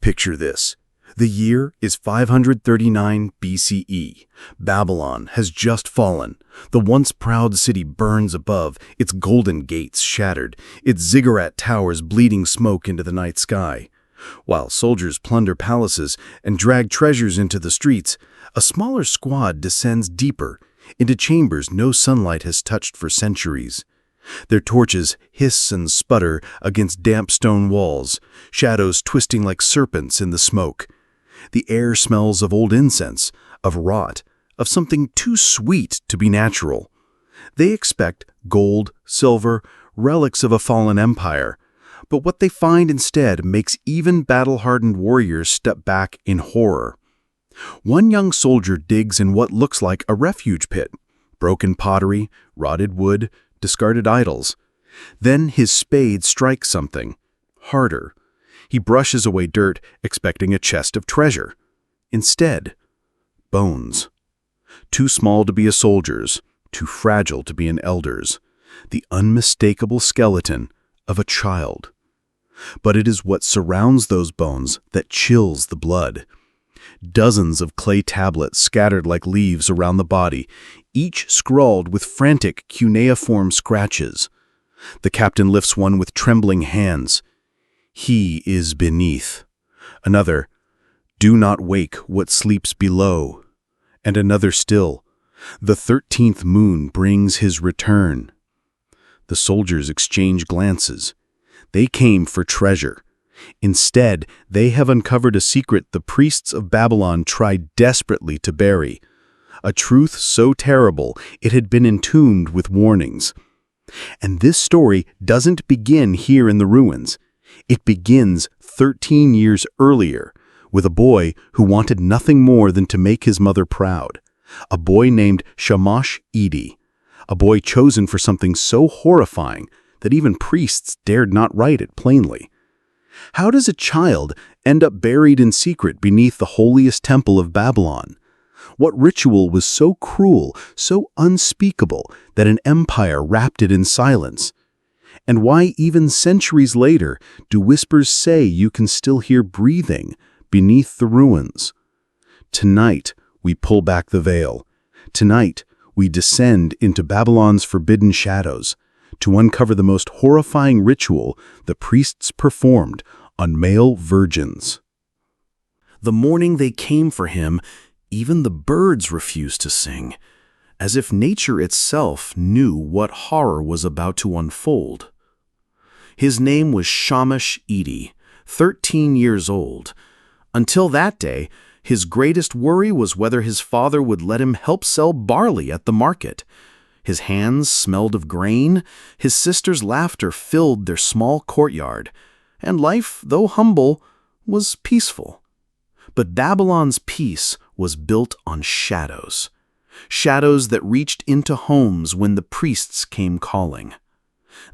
Picture this. The year is 539 BCE. Babylon has just fallen. The once proud city burns above, its golden gates shattered, its ziggurat towers bleeding smoke into the night sky. While soldiers plunder palaces and drag treasures into the streets, a smaller squad descends deeper, into chambers no sunlight has touched for centuries. Their torches hiss and sputter against damp stone walls, shadows twisting like serpents in the smoke. The air smells of old incense, of rot, of something too sweet to be natural. They expect gold, silver, relics of a fallen empire. But what they find instead makes even battle-hardened warriors step back in horror. One young soldier digs in what looks like a refuge pit. Broken pottery, rotted wood, discarded idols. Then his spade strikes something. Harder. He brushes away dirt, expecting a chest of treasure. Instead, bones. Too small to be a soldier's, too fragile to be an elder's. The unmistakable skeleton of a child. But it is what surrounds those bones that chills the blood. Dozens of clay tablets scattered like leaves around the body, each scrawled with frantic cuneiform scratches. The captain lifts one with trembling hands. He is beneath. Another, do not wake what sleeps below. And another still, the 13th moon brings his return. The soldiers exchange glances. They came for treasure. Instead, they have uncovered a secret the priests of Babylon tried desperately to bury. A truth so terrible it had been entombed with warnings. And this story doesn't begin here in the ruins. It begins 13 years earlier, with a boy who wanted nothing more than to make his mother proud. A boy named Shamash-Edi. A boy chosen for something so horrifying that even priests dared not write it plainly. How does a child end up buried in secret beneath the holiest temple of Babylon? What ritual was so cruel, so unspeakable, that an empire wrapped it in silence? And why even centuries later do whispers say you can still hear breathing beneath the ruins? Tonight, we pull back the veil. Tonight, we descend into Babylon's forbidden shadows to uncover the most horrifying ritual the priests performed on male virgins. The morning they came for him, even the birds refused to sing, as if nature itself knew what horror was about to unfold. His name was Shamash-Edi, 13 years old. Until that day, his greatest worry was whether his father would let him help sell barley at the market. His hands smelled of grain, his sister's laughter filled their small courtyard, and life, though humble, was peaceful. But Babylon's peace was built on shadows. Shadows that reached into homes when the priests came calling.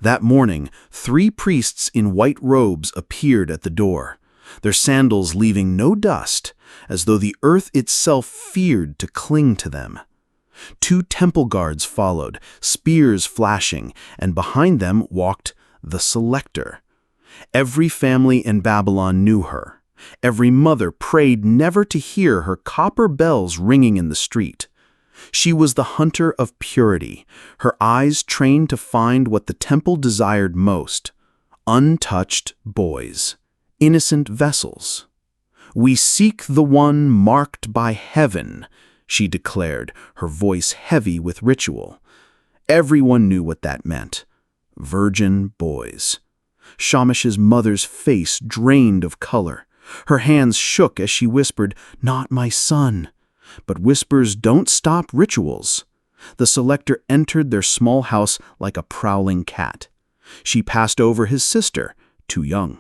That morning, 3 priests in white robes appeared at the door, their sandals leaving no dust, as though the earth itself feared to cling to them. 2 temple guards followed, spears flashing, and behind them walked the Selector. Every family in Babylon knew her. Every mother prayed never to hear her copper bells ringing in the street. She was the hunter of purity, her eyes trained to find what the temple desired most: untouched boys, innocent vessels. "We seek the one marked by heaven," she declared, her voice heavy with ritual. Everyone knew what that meant. Virgin boys. Shamash's mother's face drained of color. Her hands shook as she whispered, "Not my son." But whispers don't stop rituals. The Selector entered their small house like a prowling cat. She passed over his sister, too young.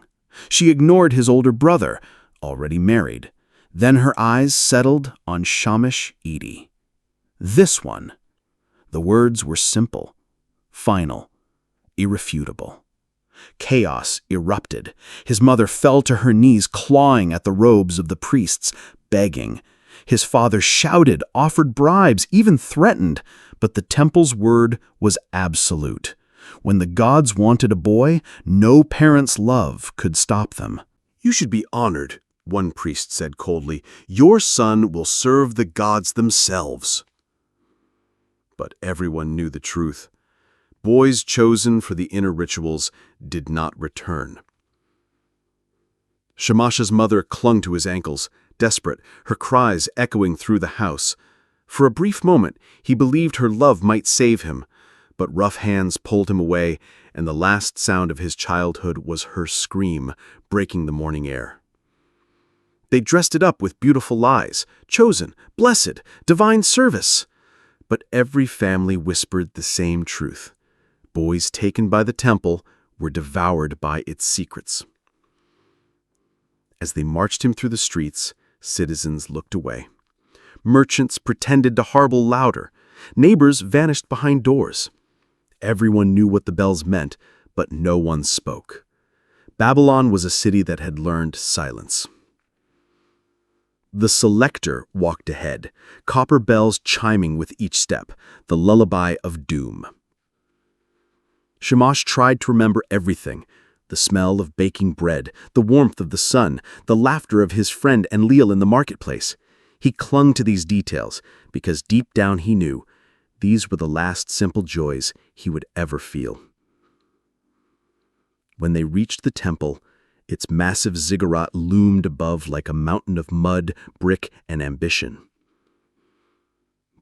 She ignored his older brother, already married. Then her eyes settled on Shamash-Edi. This one. The words were simple, final, irrefutable. Chaos erupted. His mother fell to her knees, clawing at the robes of the priests, begging. His father shouted, offered bribes, even threatened, but the temple's word was absolute. When the gods wanted a boy, no parent's love could stop them. You should be honored. one priest said coldly. "Your son will serve the gods themselves." But everyone knew the truth. Boys chosen for the inner rituals did not return. Shamash's mother clung to his ankles, desperate, her cries echoing through the house. For a brief moment, he believed her love might save him, but rough hands pulled him away, and the last sound of his childhood was her scream, breaking the morning air. They dressed it up with beautiful lies, chosen, blessed, divine service. But every family whispered the same truth. Boys taken by the temple were devoured by its secrets. As they marched him through the streets, citizens looked away. Merchants pretended to harbor louder. Neighbors vanished behind doors. Everyone knew what the bells meant, but no one spoke. Babylon was a city that had learned silence. The selector walked ahead, copper bells chiming with each step, the lullaby of doom. Shamash tried to remember everything: the smell of baking bread, the warmth of the sun, the laughter of his friend Enlil in the marketplace. He clung to these details because deep down he knew these were the last simple joys he would ever feel. When they reached the temple, its massive ziggurat loomed above like a mountain of mud, brick, and ambition.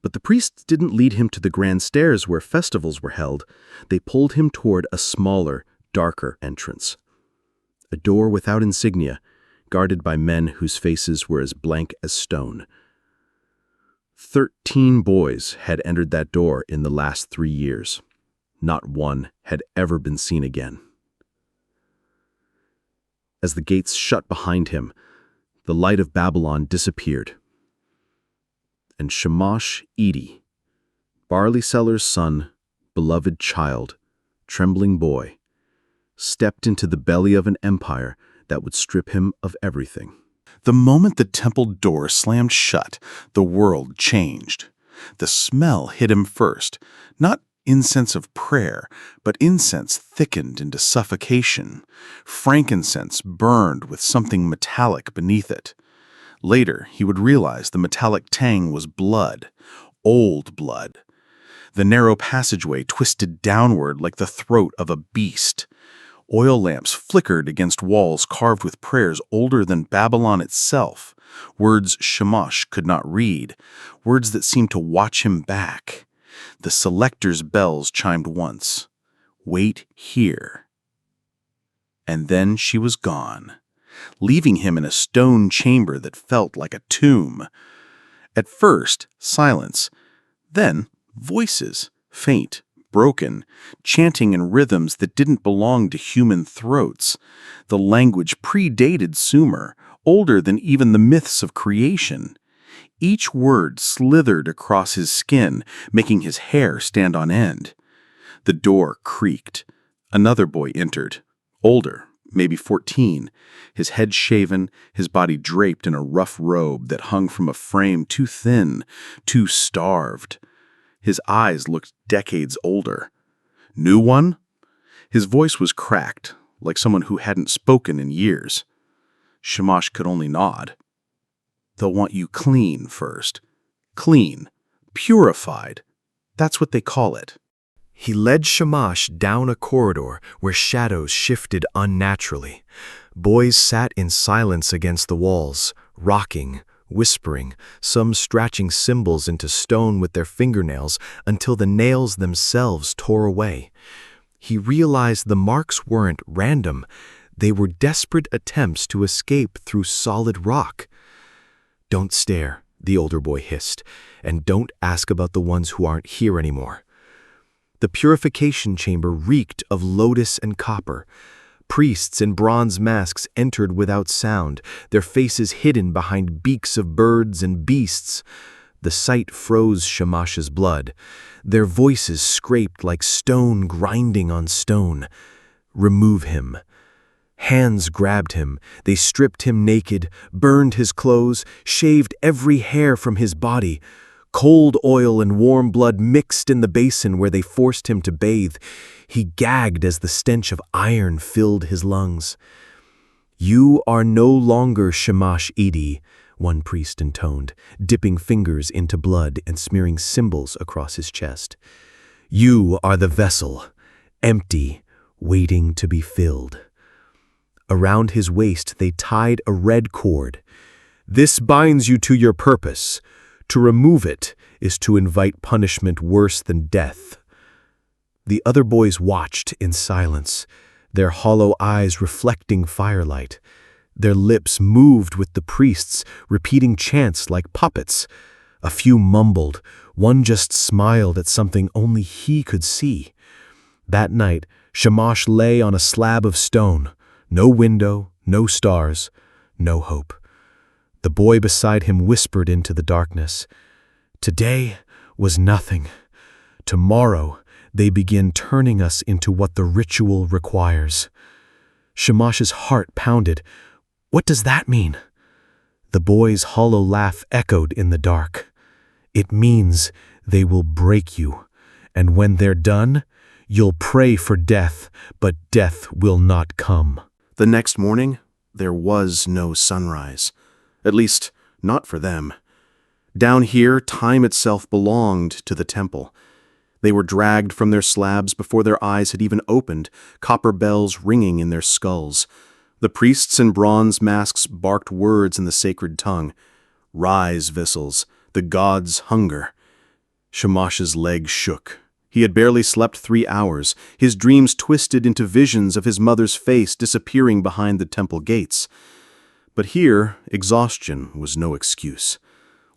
But the priests didn't lead him to the grand stairs where festivals were held. They pulled him toward a smaller, darker entrance. A door without insignia, guarded by men whose faces were as blank as stone. 13 boys had entered that door in the last 3 years. Not one had ever been seen again. As the gates shut behind him, the light of Babylon disappeared. And Shamash Edi, barley seller's son, beloved child, trembling boy, stepped into the belly of an empire that would strip him of everything. The moment the temple door slammed shut, the world changed. The smell hit him first, not incense of prayer, but incense thickened into suffocation. Frankincense burned with something metallic beneath it. Later, he would realize the metallic tang was blood, old blood. The narrow passageway twisted downward like the throat of a beast. Oil lamps flickered against walls carved with prayers older than Babylon itself, words Shamash could not read, words that seemed to watch him back. The selector's bells chimed once. Wait here. And then she was gone, leaving him in a stone chamber that felt like a tomb. At first, silence, then voices, faint, broken, chanting in rhythms that didn't belong to human throats. The language predated Sumer, older than even the myths of creation. Each word slithered across his skin, making his hair stand on end. The door creaked. Another boy entered, older, maybe 14, his head shaven, his body draped in a rough robe that hung from a frame too thin, too starved. His eyes looked decades older. New one? His voice was cracked, like someone who hadn't spoken in years. Shamash could only nod. They'll want you clean first. Clean. Purified. That's what they call it. He led Shamash down a corridor where shadows shifted unnaturally. Boys sat in silence against the walls, rocking, whispering, some scratching symbols into stone with their fingernails until the nails themselves tore away. He realized the marks weren't random. They were desperate attempts to escape through solid rock. "Don't stare," the older boy hissed, "and don't ask about the ones who aren't here anymore." The purification chamber reeked of lotus and copper. Priests in bronze masks entered without sound, their faces hidden behind beaks of birds and beasts. The sight froze Shamash's blood. Their voices scraped like stone grinding on stone. "Remove him." Hands grabbed him. They stripped him naked, burned his clothes, shaved every hair from his body. Cold oil and warm blood mixed in the basin where they forced him to bathe. He gagged as the stench of iron filled his lungs. "You are no longer Shamash-Idi," one priest intoned, dipping fingers into blood and smearing symbols across his chest. "You are the vessel, empty, waiting to be filled." Around his waist they tied a red cord. "This binds you to your purpose. To remove it is to invite punishment worse than death." The other boys watched in silence, their hollow eyes reflecting firelight. Their lips moved with the priests, repeating chants like puppets. A few mumbled, one just smiled at something only he could see. That night, Shamash lay on a slab of stone. No window, no stars, no hope. The boy beside him whispered into the darkness, "Today was nothing. Tomorrow they begin turning us into what the ritual requires." Shamash's heart pounded. "What does that mean?" The boy's hollow laugh echoed in the dark. "It means they will break you, and when they're done, you'll pray for death, but death will not come." The next morning, there was no sunrise. At least, not for them. Down here, time itself belonged to the temple. They were dragged from their slabs before their eyes had even opened, copper bells ringing in their skulls. The priests in bronze masks barked words in the sacred tongue. "Rise, Vissels, the gods hunger." Shamash's legs shook. He had barely slept 3 hours, his dreams twisted into visions of his mother's face disappearing behind the temple gates. But here, exhaustion was no excuse.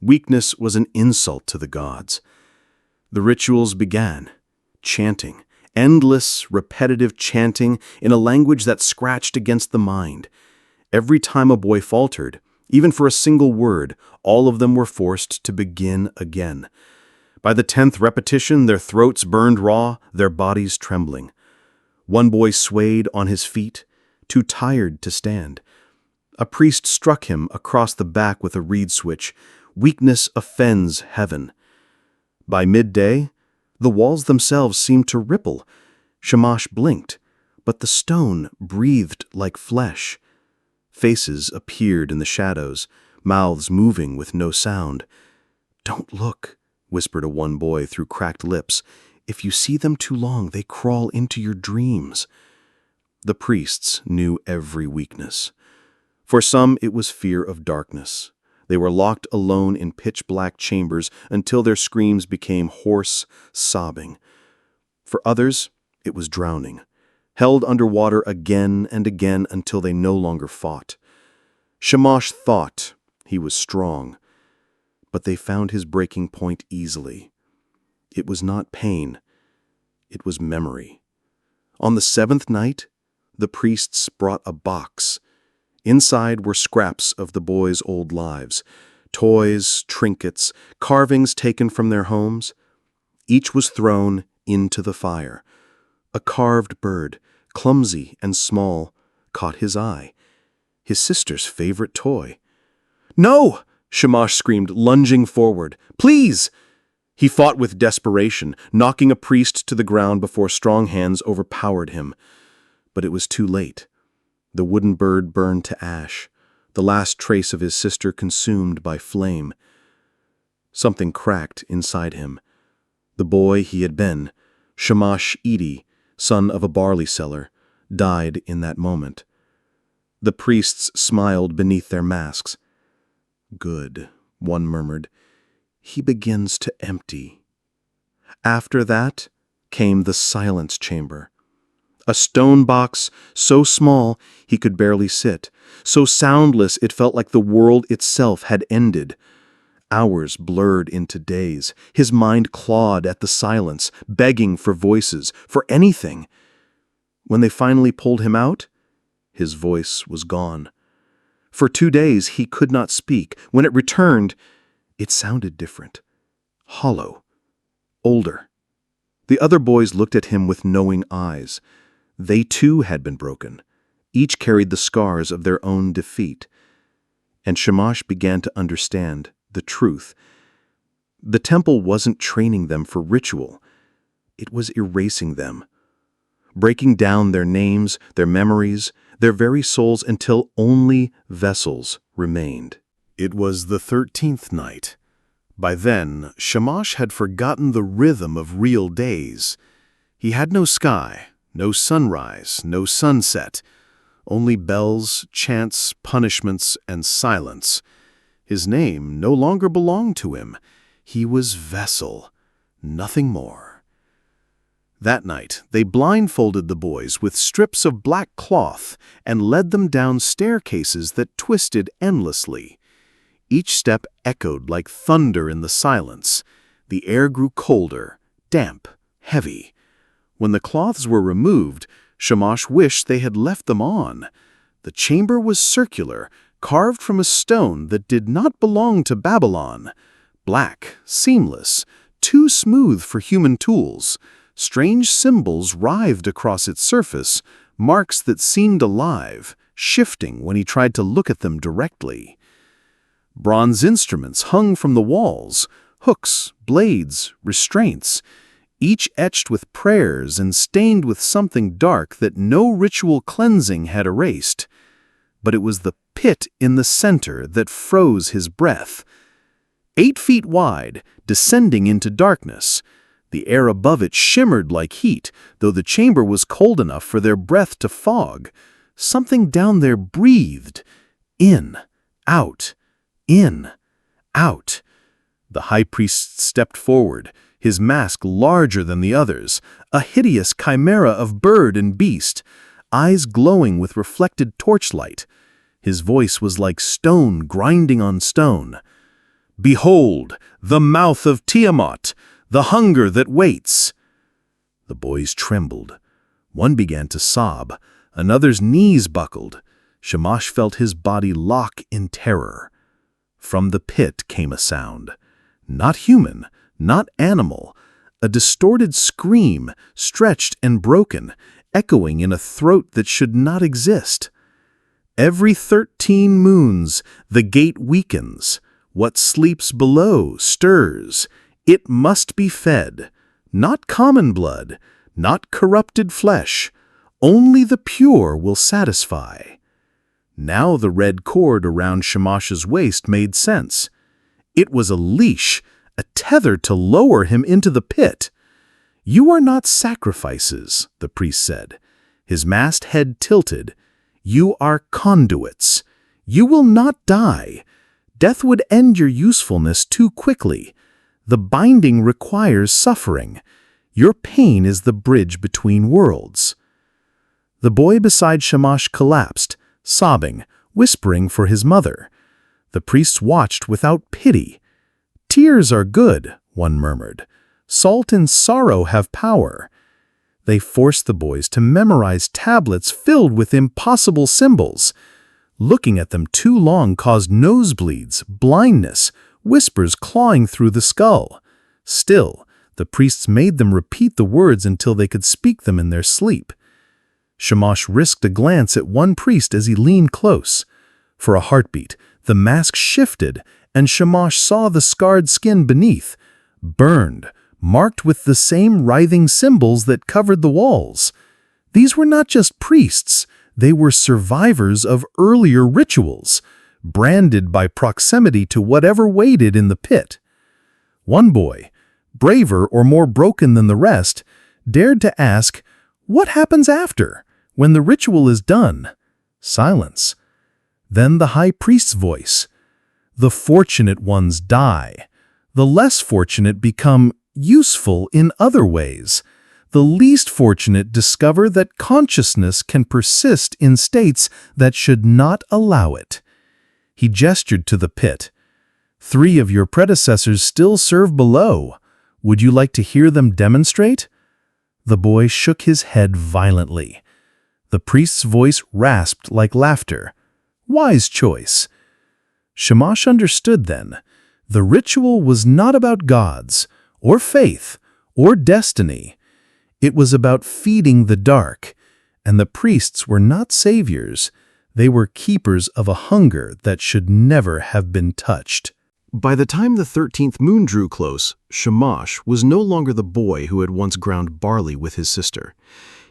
Weakness was an insult to the gods. The rituals began, chanting, endless, repetitive chanting in a language that scratched against the mind. Every time a boy faltered, even for a single word, all of them were forced to begin again. By the 10th repetition, their throats burned raw, their bodies trembling. One boy swayed on his feet, too tired to stand. A priest struck him across the back with a reed switch. Weakness offends heaven. By midday, the walls themselves seemed to ripple. Shamash blinked, but the stone breathed like flesh. Faces appeared in the shadows, mouths moving with no sound. "Don't look," whispered a one boy through cracked lips. "If you see them too long, they crawl into your dreams." The priests knew every weakness. For some, it was fear of darkness. They were locked alone in pitch-black chambers until their screams became hoarse, sobbing. For others, it was drowning, held underwater again and again until they no longer fought. Shamash thought he was strong, but they found his breaking point easily. It was not pain, it was memory. On the 7th night, the priests brought a box. Inside were scraps of the boys' old lives, toys, trinkets, carvings taken from their homes. Each was thrown into the fire. A carved bird, clumsy and small, caught his eye. His sister's favorite toy. "No!" Shamash screamed, lunging forward. "Please!" He fought with desperation, knocking a priest to the ground before strong hands overpowered him. But it was too late. The wooden bird burned to ash, the last trace of his sister consumed by flame. Something cracked inside him. The boy he had been, Shamash-Idi, son of a barley seller, died in that moment. The priests smiled beneath their masks. "Good," one murmured. "He begins to empty." After that came the silence chamber. A stone box so small he could barely sit, so soundless it felt like the world itself had ended. Hours blurred into days. His mind clawed at the silence, begging for voices, for anything. When they finally pulled him out, his voice was gone. For 2 days he could not speak. When it returned, it sounded different. Hollow. Older. The other boys looked at him with knowing eyes. They too had been broken. Each carried the scars of their own defeat. And Shamash began to understand the truth. The temple wasn't training them for ritual. It was erasing them. Breaking down their names, their memories, their very souls, until only vessels remained. It was the 13th night. By then, Shamash had forgotten the rhythm of real days. He had no sky, no sunrise, no sunset, only bells, chants, punishments, and silence. His name no longer belonged to him. He was vessel, nothing more. That night, they blindfolded the boys with strips of black cloth and led them down staircases that twisted endlessly. Each step echoed like thunder in the silence. The air grew colder, damp, heavy. When the cloths were removed, Shamash wished they had left them on. The chamber was circular, carved from a stone that did not belong to Babylon. Black, seamless, too smooth for human tools. Strange symbols writhed across its surface, marks that seemed alive, shifting when he tried to look at them directly. Bronze instruments hung from the walls, hooks, blades, restraints, each etched with prayers and stained with something dark that no ritual cleansing had erased. But it was the pit in the center that froze his breath. 8 feet wide, descending into darkness. The air above it shimmered like heat, though the chamber was cold enough for their breath to fog. Something down there breathed. In, out, in, out. The high priest stepped forward, his mask larger than the others, a hideous chimera of bird and beast, eyes glowing with reflected torchlight. His voice was like stone grinding on stone. "Behold, the mouth of Tiamat, the hunger that waits." The boys trembled. One began to sob. Another's knees buckled. Shamash felt his body lock in terror. From the pit came a sound. Not human, not animal. A distorted scream, stretched and broken, echoing in a throat that should not exist. Every 13 moons, the gate weakens. What sleeps below stirs. It must be fed. Not common blood, not corrupted flesh. Only the pure will satisfy. Now the red cord around Shamash's waist made sense. It was a leash, a tether to lower him into the pit. "You are not sacrifices," the priest said, his masked head tilted. "You are conduits. You will not die. Death would end your usefulness too quickly. The binding requires suffering. Your pain is the bridge between worlds." The boy beside Shamash collapsed, sobbing, whispering for his mother. The priests watched without pity. "Tears are good," one murmured. "Salt and sorrow have power." They forced the boys to memorize tablets filled with impossible symbols. Looking at them too long caused nosebleeds, blindness, whispers clawing through the skull. Still, the priests made them repeat the words until they could speak them in their sleep. Shamash risked a glance at one priest as he leaned close. For a heartbeat, the mask shifted, and Shamash saw the scarred skin beneath, burned, marked with the same writhing symbols that covered the walls. These were not just priests, they were survivors of earlier rituals, branded by proximity to whatever waited in the pit. One boy, braver or more broken than the rest, dared to ask, "What happens after, when the ritual is done?" Silence. Then the high priest's voice. "The fortunate ones die. The less fortunate become useful in other ways. The least fortunate discover that consciousness can persist in states that should not allow it." He gestured to the pit. "3 of your predecessors still serve below. Would you like to hear them demonstrate?" The boy shook his head violently. The priest's voice rasped like laughter. "Wise choice." Shamash understood then. The ritual was not about gods, or faith, or destiny. It was about feeding the dark, and the priests were not saviors. They were keepers of a hunger that should never have been touched. By the time the 13th moon drew close, Shamash was no longer the boy who had once ground barley with his sister.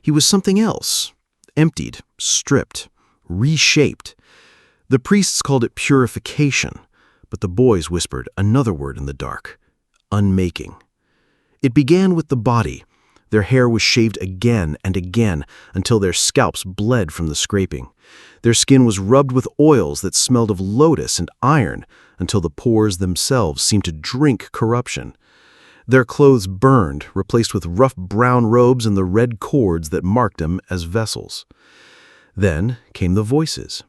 He was something else, emptied, stripped. reshaped. The priests called it purification, but the boys whispered another word in the dark: unmaking. It began with the body. Their hair was shaved again and again until their scalps bled from the scraping. Their skin was rubbed with oils that smelled of lotus and iron until the pores themselves seemed to drink corruption. Their clothes burned, replaced with rough brown robes and the red cords that marked them as vessels. Then came the voices.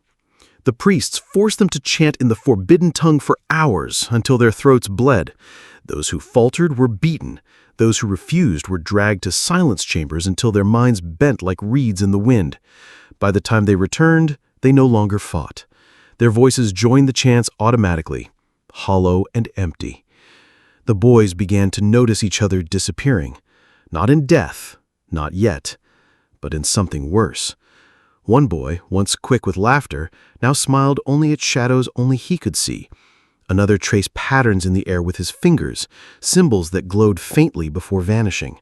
The priests forced them to chant in the forbidden tongue for hours until their throats bled. Those who faltered were beaten. Those who refused were dragged to silence chambers until their minds bent like reeds in the wind. By the time they returned, they no longer fought. Their voices joined the chants automatically, hollow and empty. The boys began to notice each other disappearing, not in death, not yet, but in something worse. One boy, once quick with laughter, now smiled only at shadows only he could see. Another traced patterns in the air with his fingers, symbols that glowed faintly before vanishing.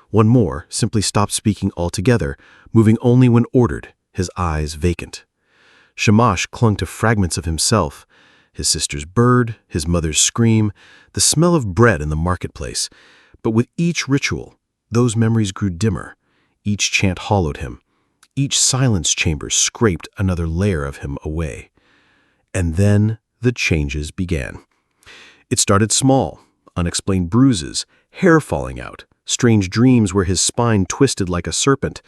One more simply stopped speaking altogether, moving only when ordered, his eyes vacant. Shamash clung to fragments of himself, his sister's bird, his mother's scream, the smell of bread in the marketplace. But with each ritual, those memories grew dimmer. Each chant hollowed him. Each silence chamber scraped another layer of him away. And then the changes began. It started small, unexplained bruises, hair falling out, strange dreams where his spine twisted like a serpent.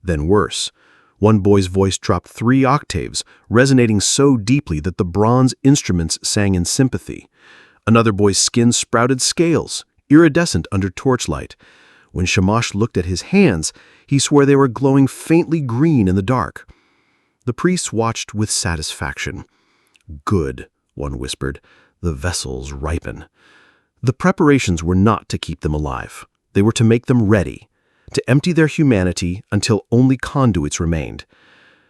Then worse. One boy's voice dropped 3 octaves, resonating so deeply that the bronze instruments sang in sympathy. Another boy's skin sprouted scales, iridescent under torchlight. When Shamash looked at his hands, he swore they were glowing faintly green in the dark. The priests watched with satisfaction. "Good," one whispered, "the vessels ripen." The preparations were not to keep them alive. They were to make them ready, to empty their humanity until only conduits remained.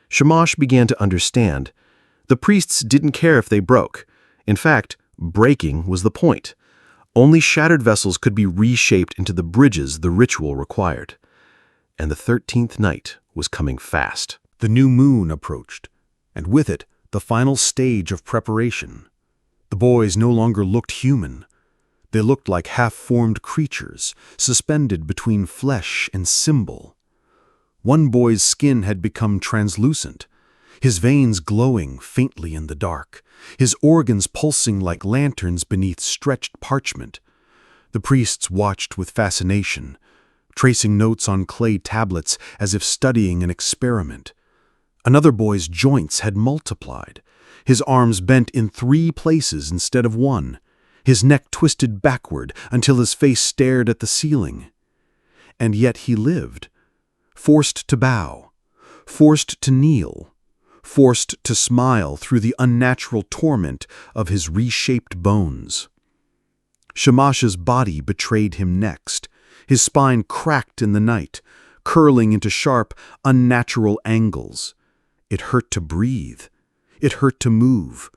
Shamash began to understand. The priests didn't care if they broke. In fact, breaking was the point. Only shattered vessels could be reshaped into the bridges the ritual required. And the 13th night was coming fast. The new moon approached, and with it, the final stage of preparation. The boys no longer looked human. They looked like half-formed creatures, suspended between flesh and symbol. One boy's skin had become translucent, his veins glowing faintly in the dark, his organs pulsing like lanterns beneath stretched parchment. The priests watched with fascination, tracing notes on clay tablets as if studying an experiment. Another boy's joints had multiplied, his arms bent in 3 places instead of 1, his neck twisted backward until his face stared at the ceiling. And yet he lived, forced to bow, forced to kneel, forced to smile through the unnatural torment of his reshaped bones. Shamash's body betrayed him next. His spine cracked in the night, curling into sharp, unnatural angles. It hurt to breathe. It hurt to move.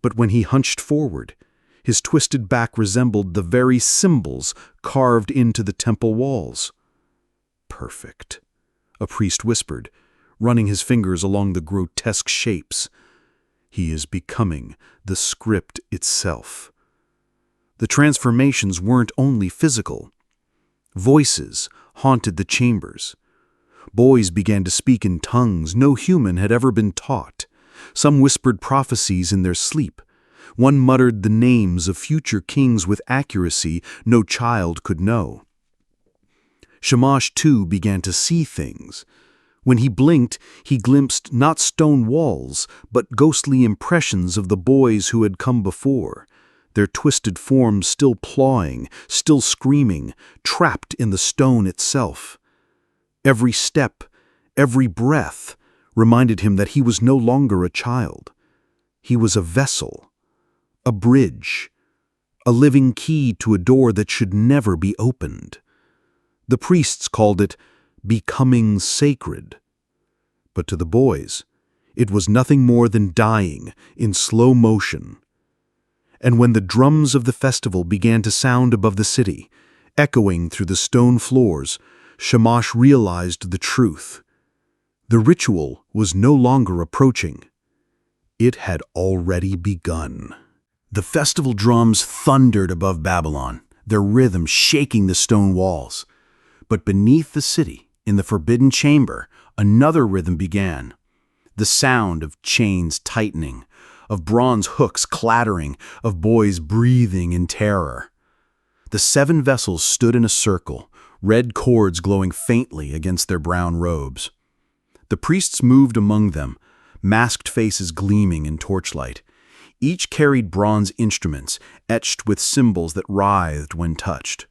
But when he hunched forward, his twisted back resembled the very symbols carved into the temple walls. "Perfect," a priest whispered, running his fingers along the grotesque shapes. "He is becoming the script itself." The transformations weren't only physical. Voices haunted the chambers. Boys began to speak in tongues no human had ever been taught. Some whispered prophecies in their sleep. One muttered the names of future kings with accuracy no child could know. Shamash, too, began to see things. When he blinked, he glimpsed not stone walls, but ghostly impressions of the boys who had come before, their twisted forms still clawing, still screaming, trapped in the stone itself. Every step, every breath, reminded him that he was no longer a child. He was a vessel, a bridge, a living key to a door that should never be opened. The priests called it becoming sacred. But to the boys, it was nothing more than dying in slow motion. And when the drums of the festival began to sound above the city, echoing through the stone floors, Shamash realized the truth. The ritual was no longer approaching. It had already begun. The festival drums thundered above Babylon, their rhythm shaking the stone walls. But beneath the city, in the forbidden chamber, another rhythm began. The sound of chains tightening, of bronze hooks clattering, of boys breathing in terror. The 7 vessels stood in a circle, red cords glowing faintly against their brown robes. The priests moved among them, masked faces gleaming in torchlight. Each carried bronze instruments, etched with symbols that writhed when touched.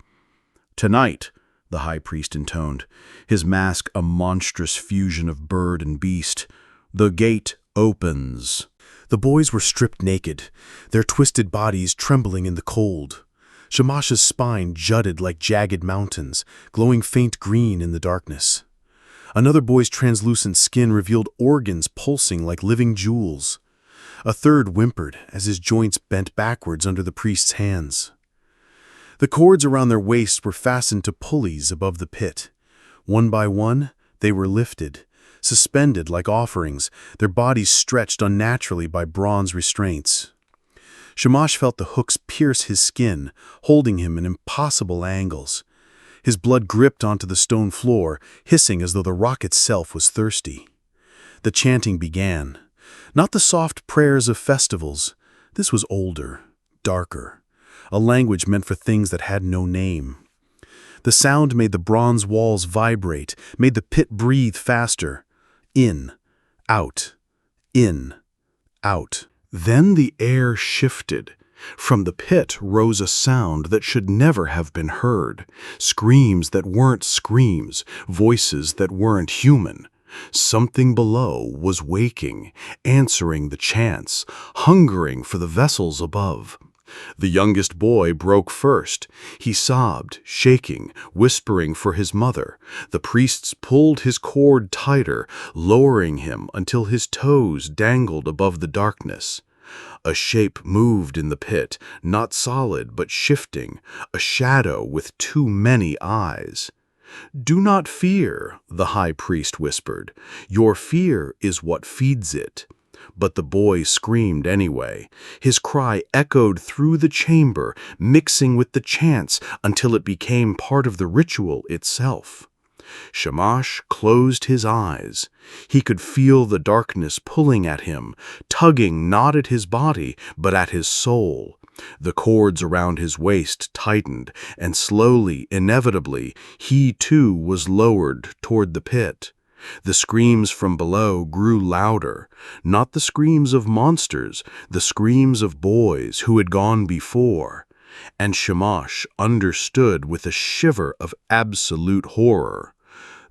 "Tonight," the high priest intoned, his mask a monstrous fusion of bird and beast, "the gate opens." The boys were stripped naked, their twisted bodies trembling in the cold. Shamash's spine jutted like jagged mountains, glowing faint green in the darkness. Another boy's translucent skin revealed organs pulsing like living jewels. A third whimpered as his joints bent backwards under the priest's hands. The cords around their waists were fastened to pulleys above the pit. One by one, they were lifted, suspended like offerings, their bodies stretched unnaturally by bronze restraints. Shamash felt the hooks pierce his skin, holding him in impossible angles. His blood gripped onto the stone floor, hissing as though the rock itself was thirsty. The chanting began. Not the soft prayers of festivals. This was older, darker, a language meant for things that had no name. The sound made the bronze walls vibrate, made the pit breathe faster. In, out, in, out. Then the air shifted. From the pit rose a sound that should never have been heard, screams that weren't screams, voices that weren't human. Something below was waking, answering the chants, hungering for the vessels above. The youngest boy broke first. He sobbed, shaking, whispering for his mother. The priests pulled his cord tighter, lowering him until his toes dangled above the darkness. A shape moved in the pit, not solid but shifting, a shadow with too many eyes. "Do not fear," the high priest whispered. "Your fear is what feeds it." But the boy screamed anyway. His cry echoed through the chamber, mixing with the chants until it became part of the ritual itself. Shamash closed his eyes. He could feel the darkness pulling at him, tugging not at his body, but at his soul. The cords around his waist tightened, and slowly, inevitably, he too was lowered toward the pit. The screams from below grew louder, not the screams of monsters, the screams of boys who had gone before. And Shamash understood with a shiver of absolute horror.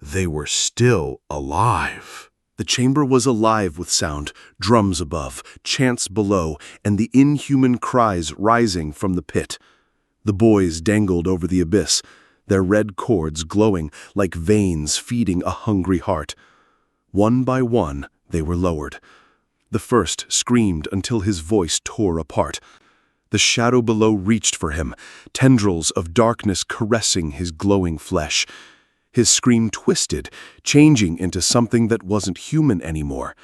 They were still alive. The chamber was alive with sound, drums above, chants below, and the inhuman cries rising from the pit. The boys dangled over the abyss, their red cords glowing like veins feeding a hungry heart. One by one, they were lowered. The first screamed until his voice tore apart. The shadow below reached for him, tendrils of darkness caressing his glowing flesh. His scream twisted, changing into something that wasn't human anymore.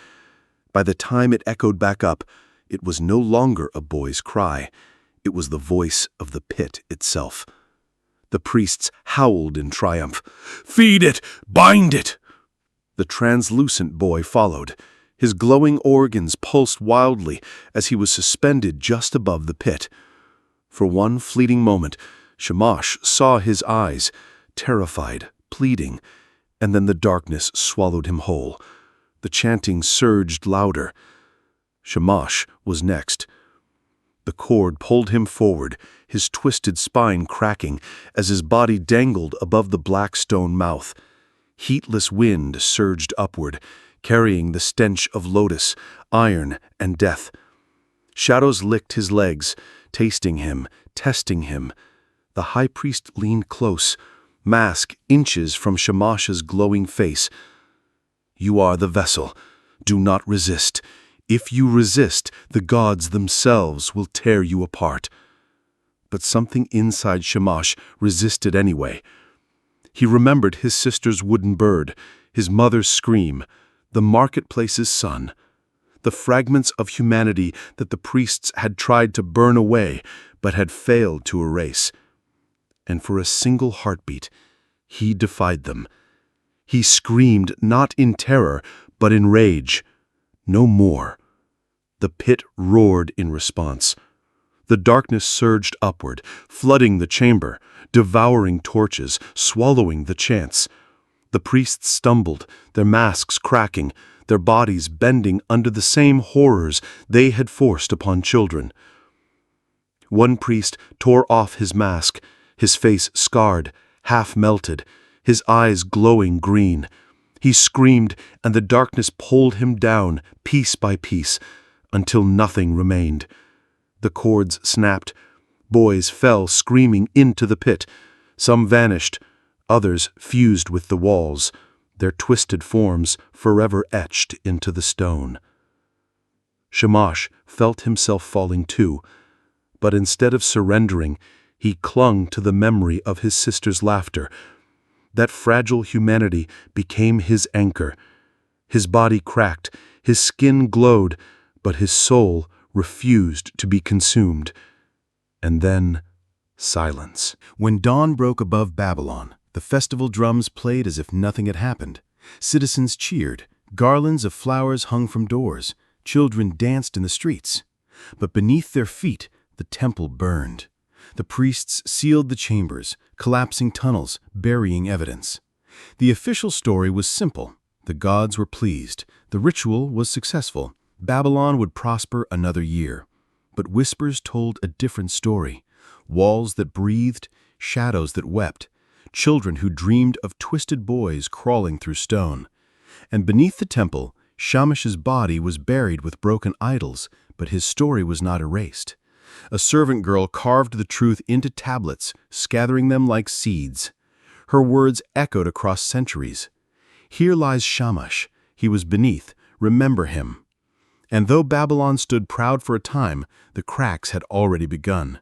By the time it echoed back up, it was no longer a boy's cry. It was the voice of the pit itself. The priests howled in triumph. "Feed it! Bind it!" The translucent boy followed. His glowing organs pulsed wildly as he was suspended just above the pit. For one fleeting moment, Shamash saw his eyes, terrified, pleading, and then the darkness swallowed him whole. The chanting surged louder. Shamash was next. The cord pulled him forward, his twisted spine cracking as his body dangled above the black stone mouth. Heatless wind surged upward, carrying the stench of lotus, iron, and death. Shadows licked his legs, tasting him, testing him. The high priest leaned close, mask inches from Shamash's glowing face. "You are the vessel. Do not resist. If you resist, the gods themselves will tear you apart." But something inside Shamash resisted anyway. He remembered his sister's wooden bird, his mother's scream, the marketplace's sun, the fragments of humanity that the priests had tried to burn away but had failed to erase. And for a single heartbeat, he defied them. He screamed not in terror, but in rage. No more. The pit roared in response. The darkness surged upward, flooding the chamber, devouring torches, swallowing the chants. The priests stumbled, their masks cracking, their bodies bending under the same horrors they had forced upon children. One priest tore off his mask, his face scarred, half melted, his eyes glowing green. He screamed, and the darkness pulled him down, piece by piece, until nothing remained. The cords snapped. Boys fell screaming into the pit. Some vanished, others fused with the walls, their twisted forms forever etched into the stone. Shamash felt himself falling too, but instead of surrendering, he clung to the memory of his sister's laughter. That fragile humanity became his anchor. His body cracked, his skin glowed, but his soul refused to be consumed. And then, silence. When dawn broke above Babylon, the festival drums played as if nothing had happened. Citizens cheered, garlands of flowers hung from doors, children danced in the streets. But beneath their feet, the temple burned. The priests sealed the chambers, collapsing tunnels, burying evidence. The official story was simple. The gods were pleased. The ritual was successful. Babylon would prosper another year. But whispers told a different story. Walls that breathed, shadows that wept, children who dreamed of twisted boys crawling through stone. And beneath the temple, Shamash's body was buried with broken idols, but his story was not erased. A servant girl carved the truth into tablets, scattering them like seeds. Her words echoed across centuries. Here lies Shamash. He was beneath. Remember him. And though Babylon stood proud for a time, the cracks had already begun.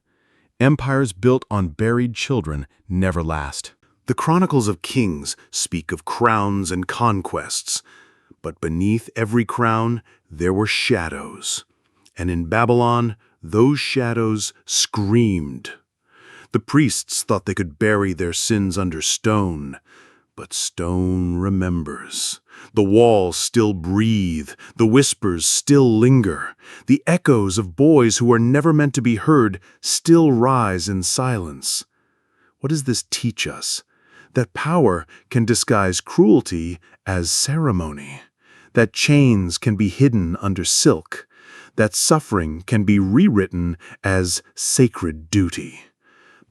Empires built on buried children never last. The Chronicles of Kings speak of crowns and conquests, but beneath every crown there were shadows. And in Babylon, those shadows screamed. The priests thought they could bury their sins under stone, but stone remembers. The walls still breathe, the whispers still linger. The echoes of boys who are never meant to be heard still rise in silence. What does this teach us? That power can disguise cruelty as ceremony. That chains can be hidden under silk. That suffering can be rewritten as sacred duty.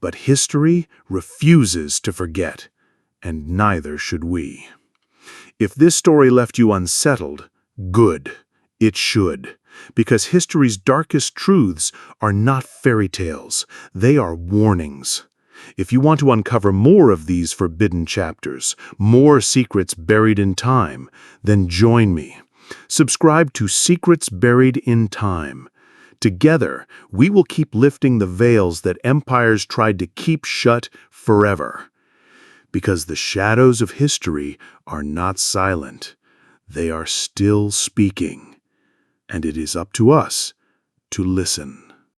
But history refuses to forget, and neither should we. If this story left you unsettled, good, it should, because history's darkest truths are not fairy tales, they are warnings. If you want to uncover more of these forbidden chapters, more secrets buried in time, then join me. Subscribe to Secrets Buried in Time. Together, we will keep lifting the veils that empires tried to keep shut forever. Because the shadows of history are not silent. They are still speaking. And it is up to us to listen.